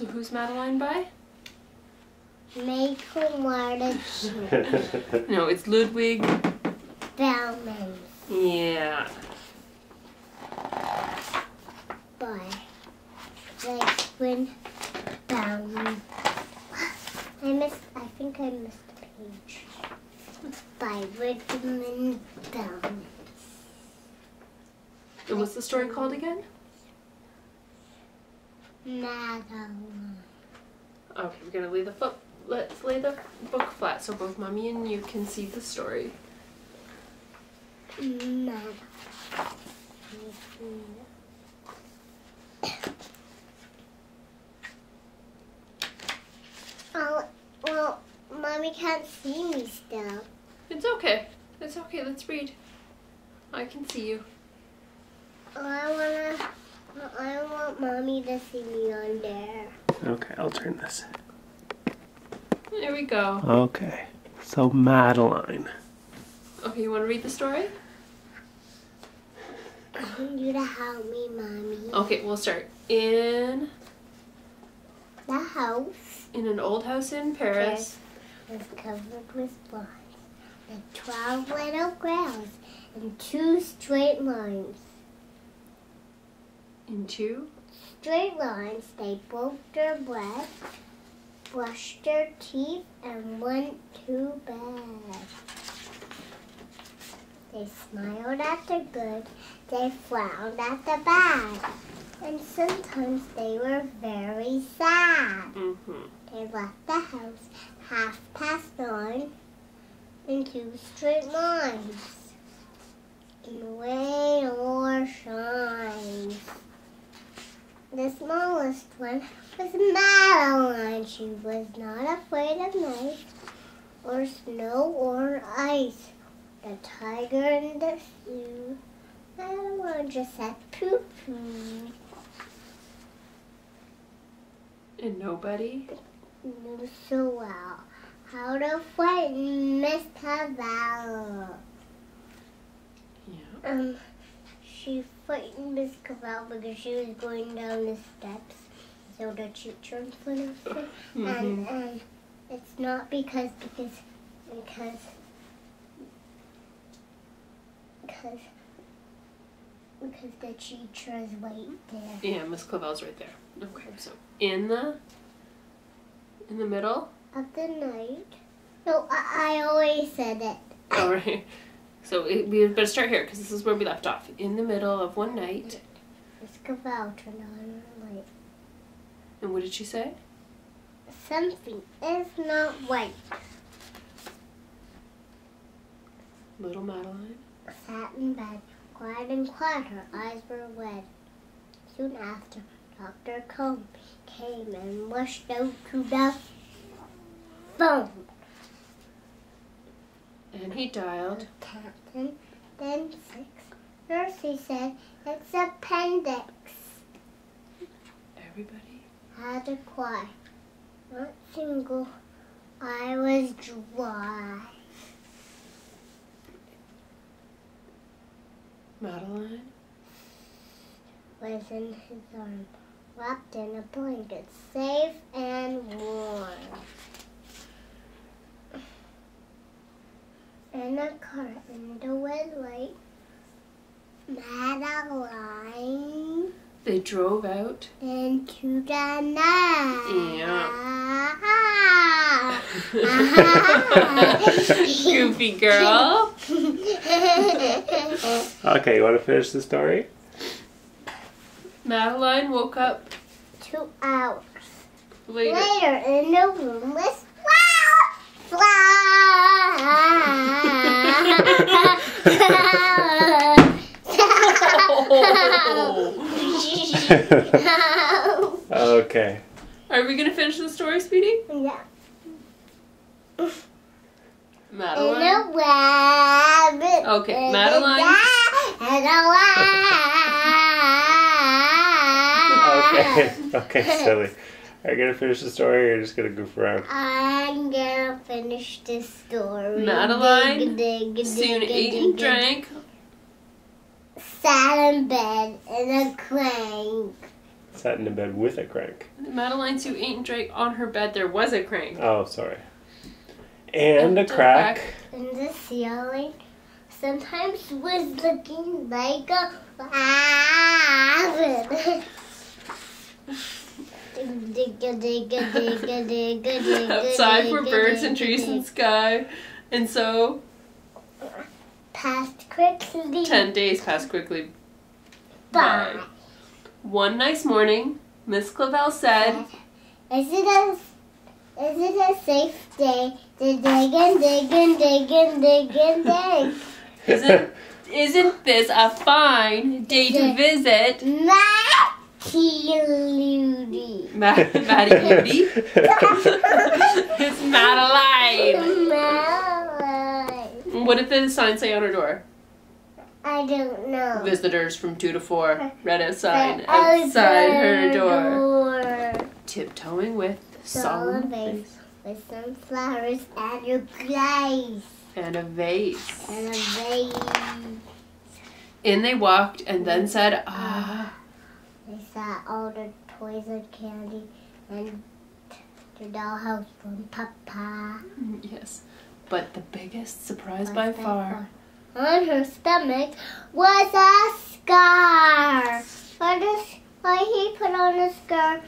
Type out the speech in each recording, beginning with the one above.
So who's Madeline by? Michael Martin. No, it's Ludwig Bellman. Yeah. By Ludwig Bellman. I think I missed a page. By Ludwig Bellman. And what's the story called again? Madeline. Okay, we're gonna lay the foot. Let's lay the book flat so both Mommy and you can see the story. Madeline. Oh, well, Mommy can't see me still. It's okay. It's okay. Let's read. I can see you. I want Mommy to see me on there. Okay, I'll turn this. There we go. Okay, so Madeline. Okay, you want to read the story? I want you to help me, Mommy. Okay, we'll start. In The house an old house in Paris. was covered with flies. The 12 little girls in 2 straight lines. In 2 Straight lines, they broke their bread, brushed their teeth, and went to bed. They smiled at the good, they frowned at the bad, and sometimes they were very sad. They left the house 9:30 in 2 straight lines. In rain or shine. The smallest one was Madeline. She was not afraid of night or snow or ice. The tiger and the zoo. Madeline just said poo-poo. And nobody? Knew so well how to frighten Miss Isabella. Yeah. She frightened Miss Cavell because she was going down the steps, so the teacher in front of her. And it's not because the teacher is right there. Yeah, Miss Clavel's right there. Okay, so in the middle? Of the night. No, I always said it. All right. So we better start here because this is where we left off. In the middle of one night. Miss Cavell turned on her light. And what did she say? Something is not right. Little Madeline Sat in bed, quiet and quiet, her eyes were red. Soon after, Dr. Combe came and rushed out to the phone. and he dialed. Captain, then 6. Nurse said, it's appendix. Everybody Had to cry. Not single. I was dry. Madeline Was in his arm, wrapped in a blanket, safe and warm. In a car in the red light, Madeline they drove out. into the night. Goofy girl. Okay, you want to finish the story? Madeline woke up 2 hours later. later in the room with Okay. Are we gonna finish the story, Speedy? Yeah. Madeline. In a rabbit. Okay, Madeline. Okay, silly. Are you gonna finish the story or are you just gonna goof around? I'm gonna finish this story. Madeline soon ate and drank. Sat in bed in a crank. Sat in a bed with a crank. Madeline's who ate and drank on her bed. There was a crank. Oh, sorry. And a crack. And the ceiling sometimes was looking like a rabbit. Outside were birds and trees and sky. And so passed quickly. 10 days passed quickly. Bye. One nice morning, Miss Clavel said, Is it a safe day to dig and dig and dig and dig and dig? Isn't this a fine day to visit Maddie Beauty? It's Madeline. Madeline. What did the sign say on her door? I don't know. Visitors from 2 to 4. Red outside her door. Tiptoeing with solemn face. With some flowers and a glaze. And a vase. And a vase. In they walked and then said, ah. They saw all the toys and candy and the dollhouse from Papa. Yes, but the biggest surprise by far. On her stomach was a scar. Why he put on a scar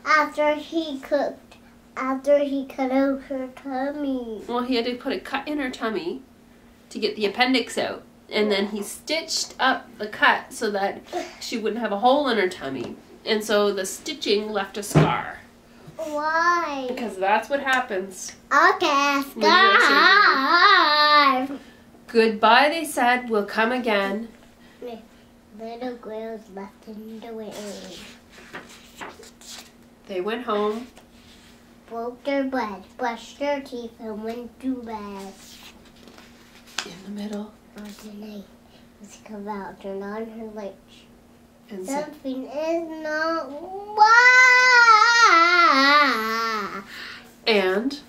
after he cut out her tummy? Well, he had to put a cut in her tummy to get the appendix out. And then he stitched up the cut so that she wouldn't have a hole in her tummy. And so the stitching left a scar. Why? Because that's what happens. Okay, scar. Goodbye, they said. We'll come again. Little girls left in the wind. They went home. Broke their bread, brushed their teeth, and went to bed. In the middle. On the night, Miss Clavel turned on her light. And something is not right. And?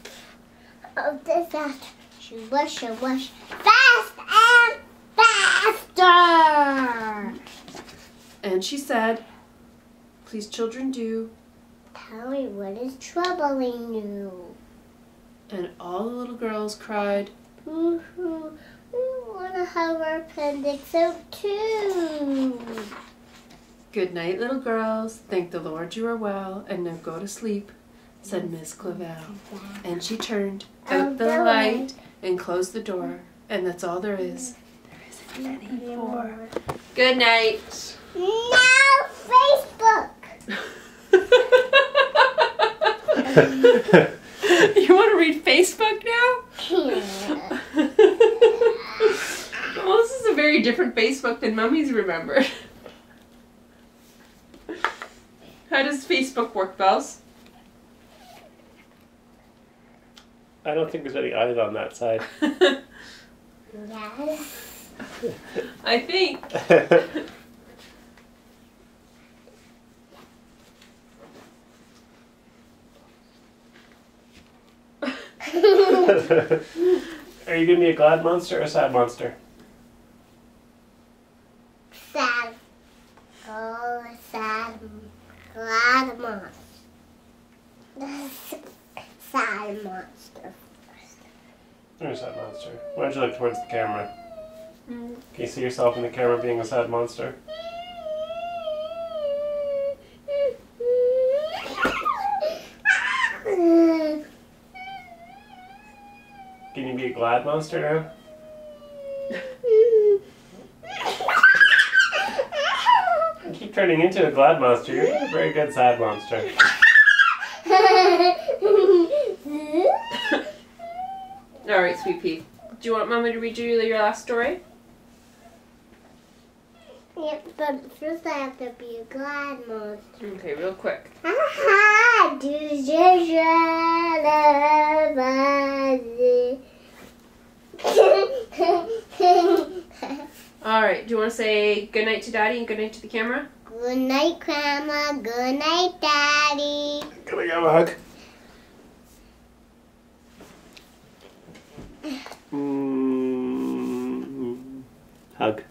Of disaster, she rushed and rushed fast and faster. And she said, please, children, do. Tell me what is troubling you. And all the little girls cried, Boo-hoo. We want to have our appendix out too. Good night, little girls. Thank the Lord you are well, and now go to sleep, said Miss Clavel. And she turned out the light and closed the door. And that's all there is. There isn't any more. Good night. Now Facebook. You want to read Facebook now? Yeah. Well, this is a very different Facebook than Mummy's remembered. How does Facebook work, Bells? I don't think there's any eyes on that side. Yes. I think. Are you going to be a glad monster or a sad monster? Sad. Oh, sad. Glad monster. Sad monster. You're a sad monster. Why don't you look towards the camera? Can you see yourself in the camera being a sad monster? Can you be a glad monster now? You keep turning into a glad monster. You're a very good sad monster. Alright, Sweet Pea. Do you want Mommy to read you your last story? Yep, but first I have to be a glad monster. Okay, real quick. Alright, do you want to say good night to Daddy and good night to the camera? Good night, Grandma. Good night, Daddy. Can I give a hug? Hug.